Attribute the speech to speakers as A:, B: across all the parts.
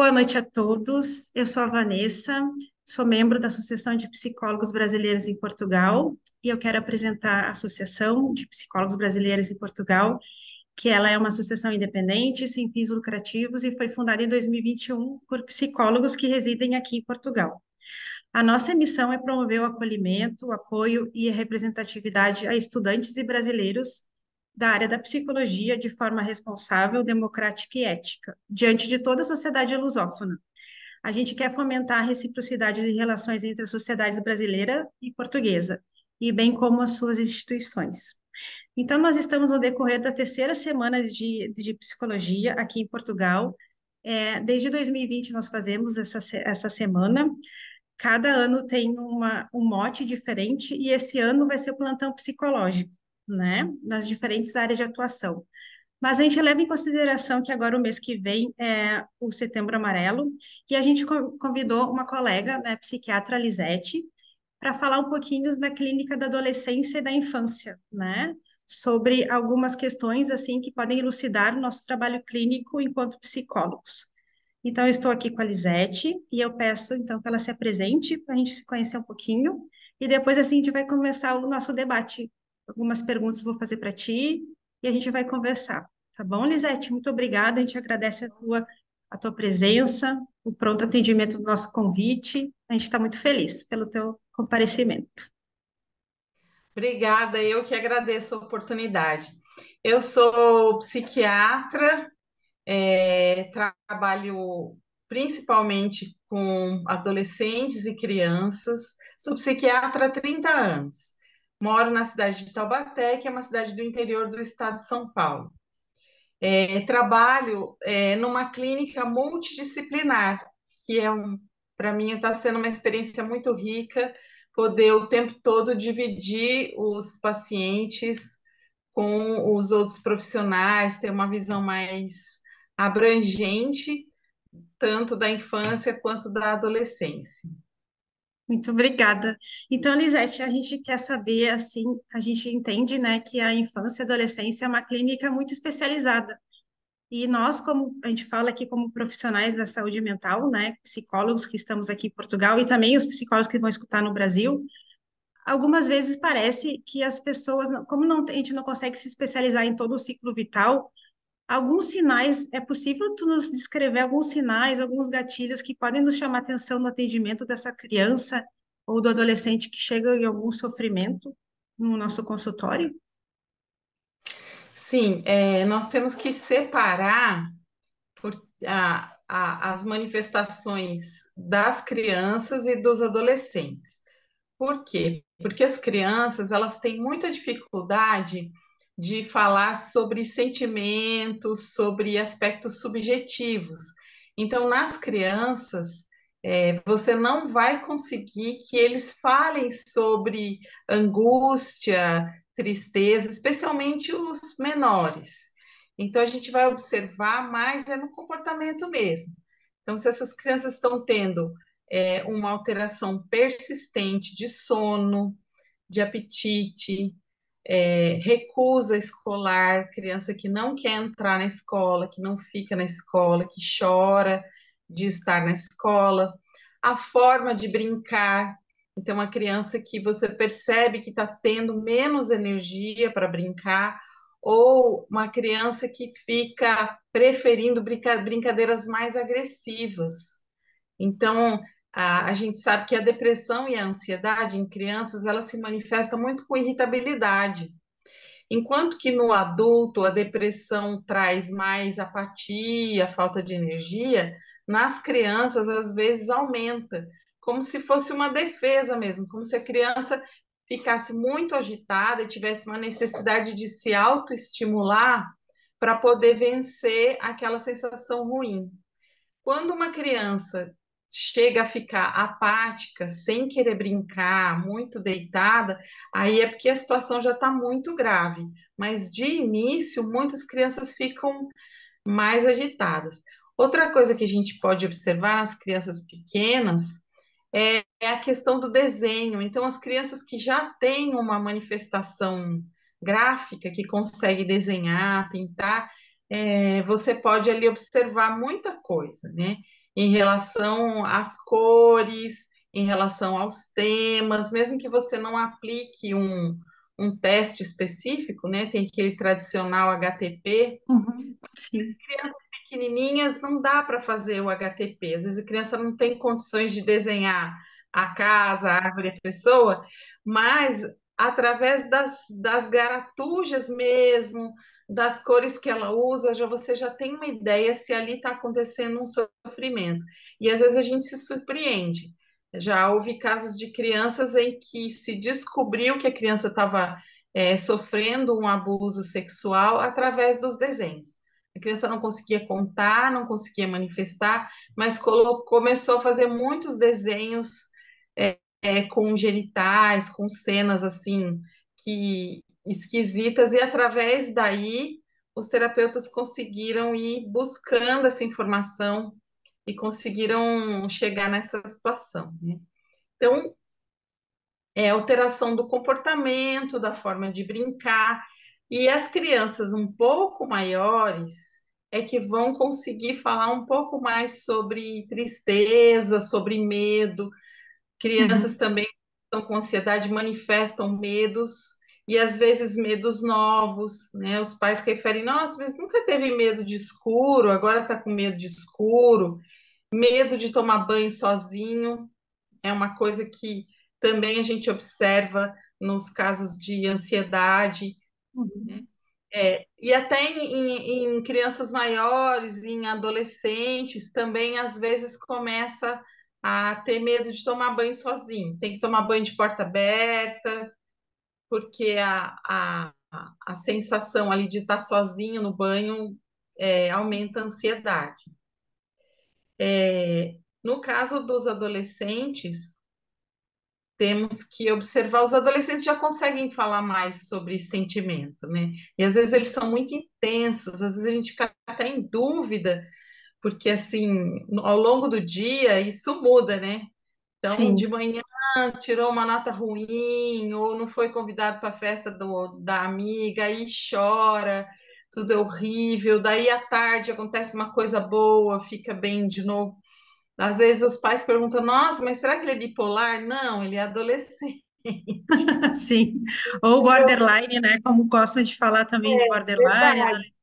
A: Boa noite a todos. Eu sou a Vanessa, sou membro da Associação de Psicólogos Brasileiros em Portugal e eu quero apresentar a Associação de Psicólogos Brasileiros em Portugal, que ela é uma associação independente, sem fins lucrativos e foi fundada em 2021 por psicólogos que residem aqui em Portugal. A nossa missão é promover o acolhimento, o apoio e a representatividade a estudantes e brasileiros da área da psicologia de forma responsável, democrática e ética, diante de toda a sociedade lusófona. A gente quer fomentar a reciprocidade de relações entre a sociedade brasileira e portuguesa, e bem como as suas instituições. Então, nós estamos no decorrer da terceira semana de psicologia aqui em Portugal. Desde 2020 nós fazemos essa semana. Cada ano tem um mote diferente, e esse ano vai ser o plantão psicológico, né? Nas diferentes áreas de atuação. Mas a gente leva em consideração que agora o mês que vem é o Setembro Amarelo, e a gente convidou uma colega, né, psiquiatra Lisete, para falar um pouquinho da clínica da adolescência e da infância, né? Sobre algumas questões assim que podem elucidar o nosso trabalho clínico enquanto psicólogos. Então, eu estou aqui com a Lisete e eu peço, então, que ela se apresente para a gente se conhecer um pouquinho e depois, assim, a gente vai começar o nosso debate. Algumas perguntas eu vou fazer para ti e a gente vai conversar. Tá bom, Lisete? Muito obrigada, a gente agradece a tua presença, o pronto atendimento do nosso convite. A gente está muito feliz pelo teu comparecimento.
B: Obrigada, eu que agradeço a oportunidade. Eu sou psiquiatra, trabalho principalmente com adolescentes e crianças. Sou psiquiatra há 30 anos. Moro na cidade de Taubaté, que é uma cidade do interior do estado de São Paulo. Trabalho numa clínica multidisciplinar, que para mim está sendo uma experiência muito rica, poder o tempo todo dividir os pacientes com os outros profissionais, ter uma visão mais abrangente, tanto da infância quanto da adolescência.
A: Muito obrigada. Então, Lisete, a gente quer saber, assim, a gente entende, né, que a infância e a adolescência é uma clínica muito especializada. E nós, como a gente fala aqui como profissionais da saúde mental, né, psicólogos que estamos aqui em Portugal e também os psicólogos que vão escutar no Brasil, algumas vezes parece que as pessoas, como não, a gente não consegue se especializar em todo o ciclo vital, alguns sinais, é possível tu nos descrever alguns sinais, alguns gatilhos que podem nos chamar atenção no atendimento dessa criança ou do adolescente que chega em algum sofrimento no nosso consultório?
B: Sim, nós temos que separar as manifestações das crianças e dos adolescentes. Por quê? Porque as crianças, elas têm muita dificuldade de falar sobre sentimentos, sobre aspectos subjetivos. Então, nas crianças, você não vai conseguir que eles falem sobre angústia, tristeza, especialmente os menores. Então, a gente vai observar mais no comportamento mesmo. Então, se essas crianças estão tendo uma alteração persistente de sono, de apetite, recusa escolar, criança que não quer entrar na escola, que não fica na escola, que chora de estar na escola, a forma de brincar. Então, a criança que você percebe que está tendo menos energia para brincar, ou uma criança que fica preferindo brincadeiras mais agressivas. Então, a gente sabe que a depressão e a ansiedade em crianças, ela se manifesta muito com irritabilidade. Enquanto que no adulto a depressão traz mais apatia, falta de energia, nas crianças às vezes aumenta, como se fosse uma defesa mesmo, como se a criança ficasse muito agitada e tivesse uma necessidade de se autoestimular para poder vencer aquela sensação ruim. Quando uma criança chega a ficar apática, sem querer brincar, muito deitada, aí é porque a situação já está muito grave. Mas de início, muitas crianças ficam mais agitadas. Outra coisa que a gente pode observar nas crianças pequenas é a questão do desenho. Então, as crianças que já têm uma manifestação gráfica, que consegue desenhar, pintar, você pode ali observar muita coisa, né? em relação às cores, em relação aos temas, mesmo que você não aplique um teste específico, né? Tem aquele tradicional HTP.
A: Uhum, sim,
B: Crianças pequenininhas não dá para fazer o HTP. Às vezes a criança não tem condições de desenhar a casa, a árvore, a pessoa, mas através das garatujas mesmo, das cores que ela usa, você já tem uma ideia se ali está acontecendo um sofrimento. E às vezes a gente se surpreende. Já houve casos de crianças em que se descobriu que a criança estava sofrendo um abuso sexual através dos desenhos. A criança não conseguia contar, não conseguia manifestar, mas começou a fazer muitos desenhos com genitais, com cenas assim que esquisitas, e através daí os terapeutas conseguiram ir buscando essa informação e conseguiram chegar nessa situação, né? Então, é alteração do comportamento, da forma de brincar. E as crianças um pouco maiores é que vão conseguir falar um pouco mais sobre tristeza, sobre medo. Crianças
A: uhum.
B: também estão com ansiedade, manifestam medos, e às vezes medos novos, né? Os pais referem, nossa, mas nunca teve medo de escuro, agora está com medo de escuro, medo de tomar banho sozinho é uma coisa que também a gente observa nos casos de ansiedade, né?
A: Uhum.
B: E até em crianças maiores, em adolescentes, também às vezes começa a ter medo de tomar banho sozinho. Tem que tomar banho de porta aberta, porque a sensação ali de estar sozinho no banho aumenta a ansiedade. No caso dos adolescentes, temos que observar, os adolescentes já conseguem falar mais sobre sentimento, né? E às vezes eles são muito intensos, às vezes a gente fica até em dúvida, porque assim, ao longo do dia isso muda, né? Então, de
A: Sim.
B: manhã tirou uma nota ruim, ou não foi convidado para a festa da amiga, aí chora, tudo é horrível. Daí à tarde acontece uma coisa boa, fica bem de novo. Às vezes os pais perguntam: Nossa, mas será que ele é bipolar? Não, ele é adolescente.
A: Sim. Ou borderline, né? Como gostam de falar também, borderline,
B: Verdade.
A: adolescente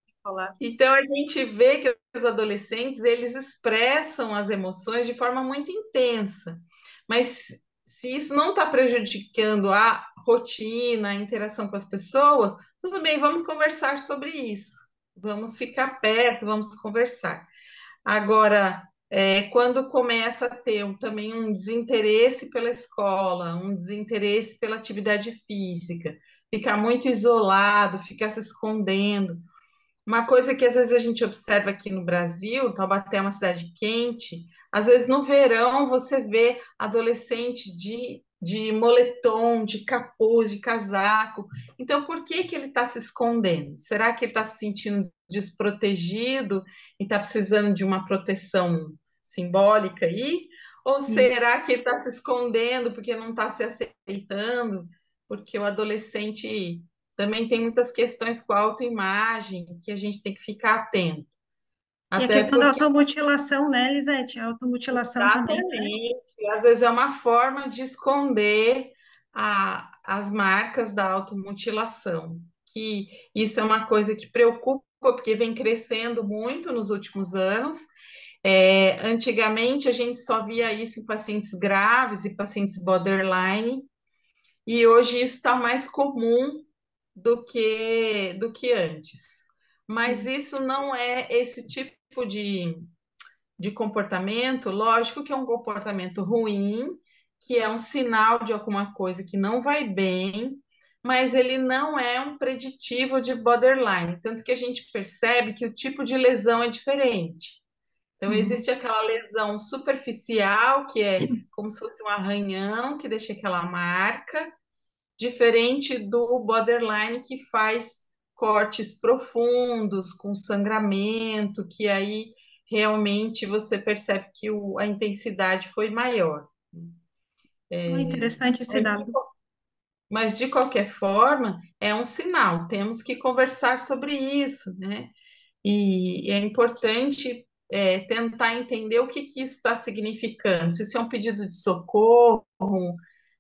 A: bipolar.
B: Então a gente vê que os adolescentes eles expressam as emoções de forma muito intensa, mas se isso não está prejudicando a rotina, a interação com as pessoas, tudo bem, vamos conversar sobre isso. Vamos ficar perto, vamos conversar. Agora, quando começa a ter também um desinteresse pela escola, um desinteresse pela atividade física, ficar muito isolado, ficar se escondendo. Uma coisa que às vezes a gente observa aqui no Brasil, Taubaté é uma cidade quente, às vezes no verão você vê adolescente de moletom, de capuz, de casaco. Então, por que que ele está se escondendo? Será que ele está se sentindo desprotegido e está precisando de uma proteção simbólica aí? Ou
A: Sim.
B: será que ele está se escondendo porque não está se aceitando? Porque o adolescente também tem muitas questões com a autoimagem que a gente tem que ficar atento.
A: E a
B: Até
A: questão da
B: porque,
A: automutilação, né, Elisete? A automutilação também, né?
B: exatamente, às vezes é uma forma de esconder as marcas da automutilação. Que isso é uma coisa que preocupa, porque vem crescendo muito nos últimos anos. Antigamente, a gente só via isso em pacientes graves e pacientes borderline, e hoje isso está mais comum do que antes. Mas
A: Sim.
B: isso não é esse tipo de comportamento, lógico que é um comportamento ruim, que é um sinal de alguma coisa que não vai bem, mas ele não é um preditivo de borderline, tanto que a gente percebe que o tipo de lesão é diferente. Então,
A: Uhum.
B: existe aquela lesão superficial, que é como se fosse um arranhão, que deixa aquela marca, diferente do borderline que faz cortes profundos, com sangramento, que aí realmente você percebe que a intensidade foi maior.
A: É interessante esse
B: Mas
A: dado.
B: mas, de qualquer forma, é um sinal, temos que conversar sobre isso, né? E é importante tentar entender o que que isso está significando, se isso é um pedido de socorro,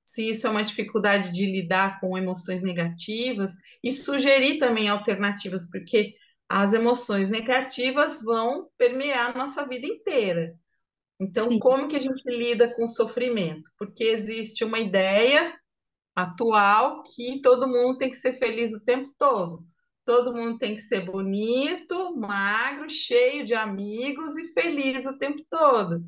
B: se isso é uma dificuldade de lidar com emoções negativas, e sugerir também alternativas, porque as emoções negativas vão permear a nossa vida inteira. Então,
A: Sim,
B: como que a gente lida com o sofrimento? Porque existe uma ideia atual que todo mundo tem que ser feliz o tempo todo. Todo mundo tem que ser bonito, magro, cheio de amigos e feliz o tempo todo.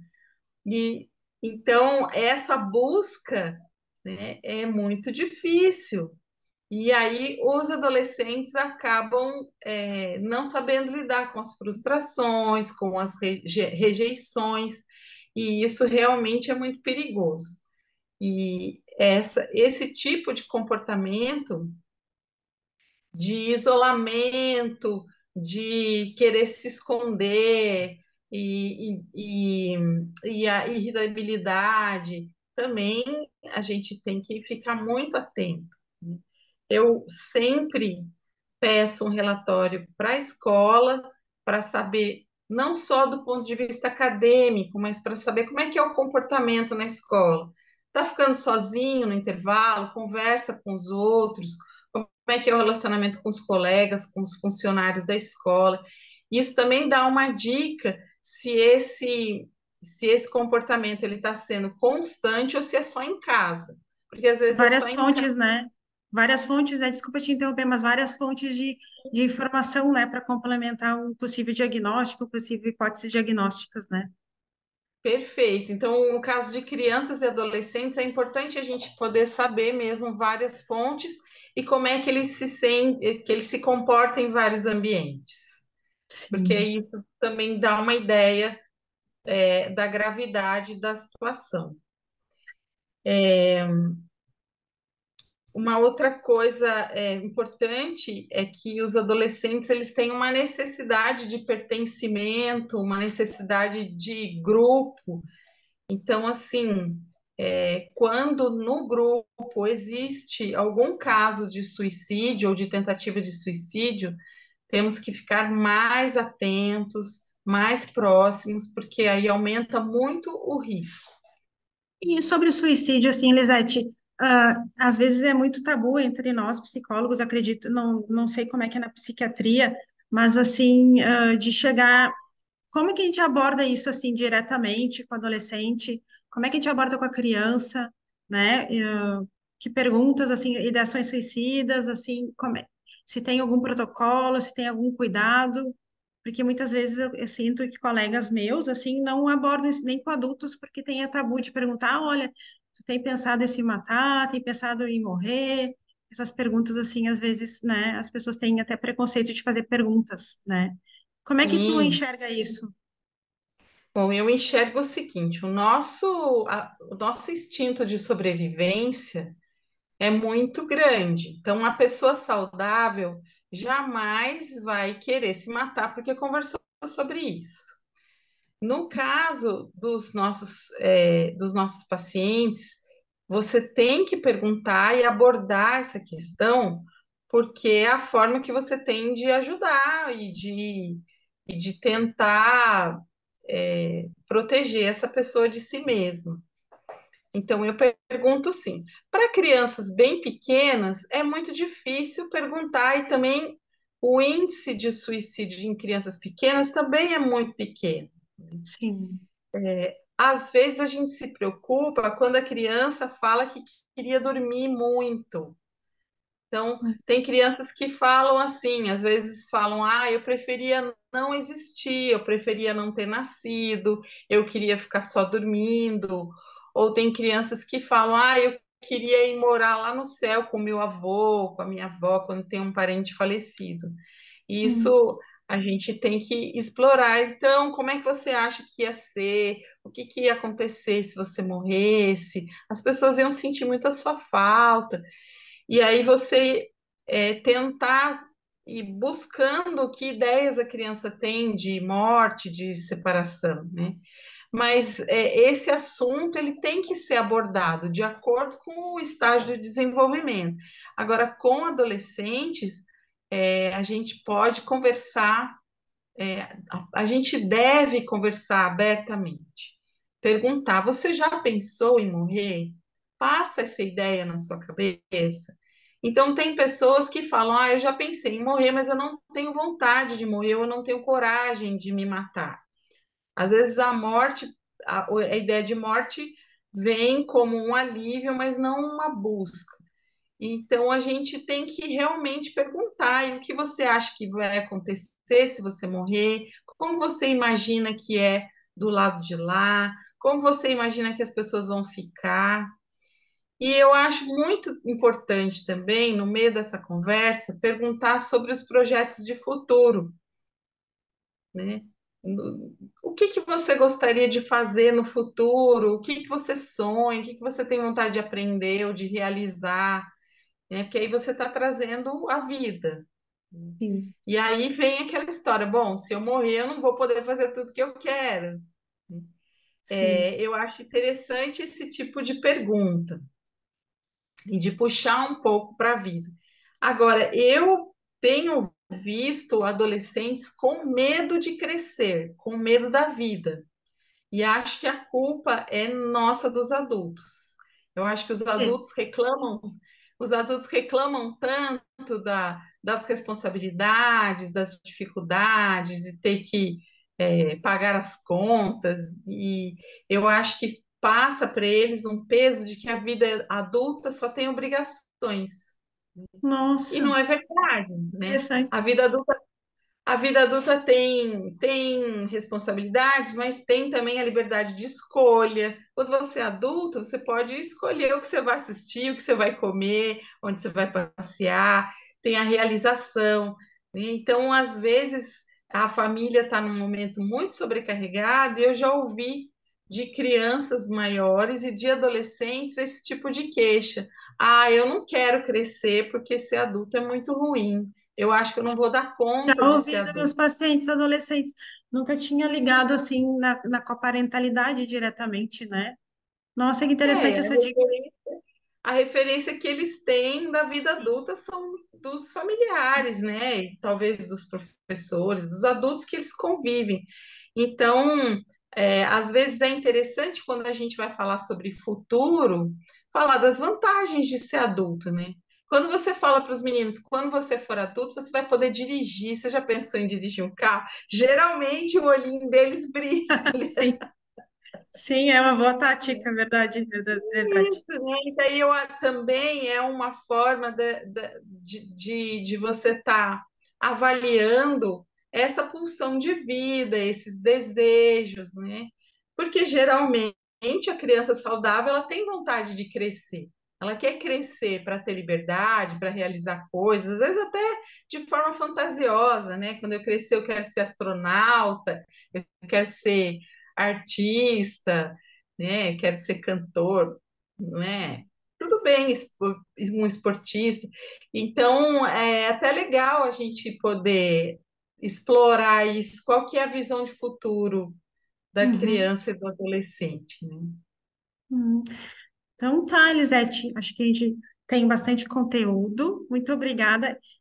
B: E então essa busca, né, é muito difícil. E aí os adolescentes acabam não sabendo lidar com as frustrações, com as rejeições, e isso realmente é muito perigoso. E esse tipo de comportamento de isolamento, de querer se esconder e a irritabilidade, também a gente tem que ficar muito atento, né? Eu sempre peço um relatório para a escola para saber não só do ponto de vista acadêmico, mas para saber como é que é o comportamento na escola. Está ficando sozinho no intervalo, conversa com os outros, como é que é o relacionamento com os colegas, com os funcionários da escola. Isso também dá uma dica se esse comportamento ele está sendo constante ou se é só em casa. Porque às vezes é
A: várias
B: só em casa.
A: fontes, né? Várias fontes, desculpa te interromper, mas várias fontes de informação, né, para complementar um possível diagnóstico, possível hipóteses diagnósticas, né?
B: Perfeito. Então, no caso de crianças e adolescentes, é importante a gente poder saber mesmo várias fontes e como é que eles que eles se comportam em vários ambientes, porque
A: Sim.
B: isso também dá uma ideia, da gravidade da situação. Uma outra coisa importante é que os adolescentes eles têm uma necessidade de pertencimento, uma necessidade de grupo. Então, assim, quando no grupo existe algum caso de suicídio ou de tentativa de suicídio, temos que ficar mais atentos, mais próximos, porque aí aumenta muito o risco.
A: E sobre o suicídio, assim, Elisete, às vezes é muito tabu entre nós, psicólogos, acredito, não sei como é que é na psiquiatria, mas, assim, de chegar. Como é que a gente aborda isso, assim, diretamente com o adolescente? Como é que a gente aborda com a criança, né? Que perguntas, assim, ideações suicidas, assim, se tem algum protocolo, se tem algum cuidado? Porque muitas vezes eu sinto que colegas meus, assim, não abordam isso nem com adultos, porque tem a tabu de perguntar, olha, tu tem pensado em se matar, tem pensado em morrer? Essas perguntas, assim, às vezes, né, as pessoas têm até preconceito de fazer perguntas, né? Como é que tu
B: Sim.
A: enxerga isso?
B: Bom, eu enxergo o seguinte: o nosso instinto de sobrevivência é muito grande. Então, uma pessoa saudável jamais vai querer se matar porque conversou sobre isso. No caso dos nossos pacientes, você tem que perguntar e abordar essa questão, porque é a forma que você tem de ajudar e de tentar proteger essa pessoa de si mesma. Então, eu pergunto sim. Para crianças bem pequenas, é muito difícil perguntar, e também o índice de suicídio em crianças pequenas também é muito pequeno.
A: Sim.
B: Às vezes a gente se preocupa quando a criança fala que queria dormir muito. Então, tem crianças que falam assim, às vezes falam: "Ah, eu preferia não existir, eu preferia não ter nascido, eu queria ficar só dormindo". Ou tem crianças que falam: "Ah, eu queria ir morar lá no céu com meu avô, com a minha avó, quando tem um parente falecido". E
A: Hum,
B: isso a gente tem que explorar. Então, como é que você acha que ia ser? O que que ia acontecer se você morresse? As pessoas iam sentir muito a sua falta. E aí você tentar ir buscando que ideias a criança tem de morte, de separação, né? Mas esse assunto ele tem que ser abordado de acordo com o estágio de desenvolvimento. Agora, com adolescentes, a gente pode conversar a gente deve conversar abertamente. Perguntar: você já pensou em morrer? Passa essa ideia na sua cabeça. Então, tem pessoas que falam: eu já pensei em morrer, mas eu não tenho vontade de morrer, eu não tenho coragem de me matar. Às vezes, a morte, a ideia de morte vem como um alívio, mas não uma busca. Então, a gente tem que realmente perguntar: e o que você acha que vai acontecer se você morrer? Como você imagina que é do lado de lá? Como você imagina que as pessoas vão ficar? E eu acho muito importante também, no meio dessa conversa, perguntar sobre os projetos de futuro, né? O que que você gostaria de fazer no futuro? O que que você sonha? O que que você tem vontade de aprender ou de realizar? Né? Porque aí você está trazendo a vida.
A: Sim,
B: E aí vem aquela história: bom, se eu morrer, eu não vou poder fazer tudo que eu quero.
A: sim.
B: Eu acho interessante esse tipo de pergunta e de puxar um pouco para a vida. Agora, eu tenho visto adolescentes com medo de crescer, com medo da vida. E acho que a culpa é nossa dos adultos. Eu acho que os adultos reclamam tanto das responsabilidades, das dificuldades, de ter que pagar as contas, e eu acho que passa para eles um peso de que a vida adulta só tem obrigações. E
A: Nossa,
B: não é verdade, né?
A: interessante.
B: A vida adulta tem responsabilidades, mas tem também a liberdade de escolha. Quando você é adulto, você pode escolher o que você vai assistir, o que você vai comer, onde você vai passear, tem a realização, né? Então, às vezes, a família está num momento muito sobrecarregado, e eu já ouvi de crianças maiores e de adolescentes esse tipo de queixa. Eu não quero crescer porque ser adulto é muito ruim. Eu acho que eu não vou dar
A: Já
B: conta de ser
A: ouvi dos meus
B: adulto.
A: pacientes adolescentes, nunca tinha ligado assim na coparentalidade diretamente, né? Nossa, que interessante
B: É,
A: essa dica.
B: a referência que eles têm da vida adulta são dos familiares, né? E talvez dos professores, dos adultos que eles convivem. Então, às vezes é interessante quando a gente vai falar sobre futuro, falar das vantagens de ser adulto, né? Quando você fala para os meninos: quando você for adulto, você vai poder dirigir. Você já pensou em dirigir um carro? Geralmente o olhinho deles brilha.
A: Sim, sim, é uma boa tática, verdade, verdade, verdade.
B: Isso, né? E daí também é uma forma de você estar avaliando essa pulsão de vida, esses desejos, né? Porque geralmente a criança saudável ela tem vontade de crescer. Ela quer crescer para ter liberdade, para realizar coisas, às vezes até de forma fantasiosa, né? Quando eu crescer, eu quero ser astronauta, eu quero ser artista, né? Eu quero ser cantor, não é?
A: Sim.
B: Tudo bem, um esportista. Então, é até legal a gente poder explorar isso. Qual que é a visão de futuro da
A: Uhum,
B: criança e do adolescente, né?
A: uhum. Então tá, Elisete, acho que a gente tem bastante conteúdo. Muito obrigada.